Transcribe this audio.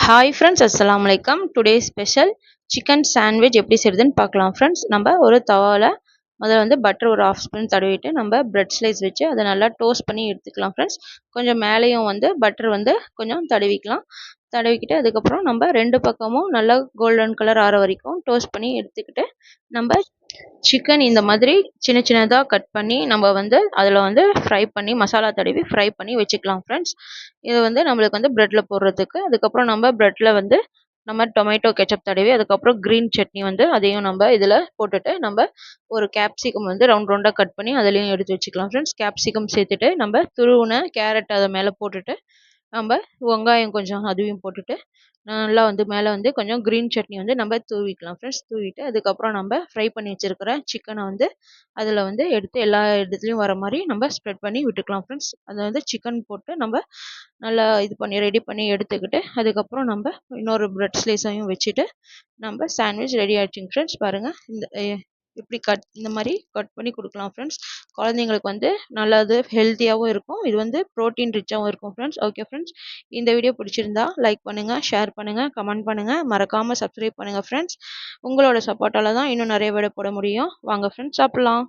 Hi friends, அஸ்ஸலாமு அலைக்கம். Today special chicken sandwich எப்படி செய்யுதுன்னு பார்க்கலாம் ஃப்ரெண்ட்ஸ். நம்ம ஒரு தவாவில் முதல்ல வந்து பட்டர் ஒரு 1/2 ஸ்பூன் தடவிட்டு நம்ம பிரெட் ஸ்லைஸ் வச்சு அதை நல்லா டோஸ்ட் பண்ணி எடுத்துக்கலாம் ஃப்ரெண்ட்ஸ். கொஞ்சம் மேலேயும் வந்து பட்டர் வந்து கொஞ்சம் தடவிக்கலாம். தடவிக்கிட்டு அதுக்கப்புறம் நம்ம 2 பக்கமும் நல்லா கோல்டன் கலர் ஆற வரைக்கும் டோஸ்ட் பண்ணி எடுத்துக்கிட்டு நம்ம சிக்கன் இந்த மாதிரி சின்ன சின்னதாக கட் பண்ணி நம்ம வந்து அதில் வந்து ஃப்ரை பண்ணி மசாலா தடவி ஃப்ரை பண்ணி வச்சுக்கலாம் ஃப்ரெண்ட்ஸ். இது வந்து நம்மளுக்கு வந்து ப்ரெட்டில் போடுறதுக்கு. அதுக்கப்புறம் நம்ம ப்ரெட்டில் வந்து நம்ம டொமேட்டோ கெச்சப் தடவி அதுக்கப்புறம் க்ரீன் சட்னி வந்து அதையும் நம்ம இதில் போட்டுட்டு நம்ம ஒரு கேப்சிகம் வந்து ரவுண்ட் ரவுண்டாக கட் பண்ணி அதுலேயும் எடுத்து வச்சுக்கலாம் ஃப்ரெண்ட்ஸ். கேப்சிகம் சேர்த்துட்டு நம்ம துருவின கேரட் அதை மேலே போட்டுட்டு நம்ம வெங்காயம் கொஞ்சம் அதையும் போட்டுட்டு நல்லா வந்து மேலே வந்து கொஞ்சம் க்ரீன் சட்னி வந்து நம்ம தூவிக்கலாம் ஃப்ரெண்ட்ஸ். தூவிட்டு அதுக்கப்புறம் நம்ம ஃப்ரை பண்ணி வச்சுருக்கிற சிக்கனை வந்து அதில் வந்து எடுத்து எல்லா இடத்துலையும் வர மாதிரி நம்ம ஸ்ப்ரெட் பண்ணி விட்டுக்கலாம் ஃப்ரெண்ட்ஸ். அதை வந்து சிக்கன் போட்டு நம்ம நல்லா இது பண்ணி ரெடி பண்ணி எடுத்துக்கிட்டு அதுக்கப்புறம் நம்ம இன்னொரு ப்ரெட் ஸ்லைஸையும் வச்சுட்டு நம்ம சாண்ட்விச் ரெடி ஆகிடுச்சிங்க ஃப்ரெண்ட்ஸ். பாருங்கள், இப்படி இந்த மாதிரி கட் பண்ணி கொடுக்கலாம் ஃப்ரெண்ட்ஸ். குழந்தைங்களுக்கு வந்து நல்லது, ஹெல்த்தியாகவும் இருக்கும். இது வந்து ப்ரோட்டீன் ரிச்சாகவும் இருக்கும் ஃப்ரெண்ட்ஸ். ஓகே ஃப்ரெண்ட்ஸ், இந்த வீடியோ பிடிச்சிருந்தா லைக் பண்ணுங்கள், ஷேர் பண்ணுங்கள், கமெண்ட் பண்ணுங்கள், மறக்காமல் சப்ஸ்கிரைப் பண்ணுங்கள் ஃப்ரெண்ட்ஸ். உங்களோட சப்போர்ட்டால் தான் இன்னும் நிறைய வீடியோ போட முடியும். வாங்க ஃப்ரெண்ட்ஸ், சாப்பிட்லாம்.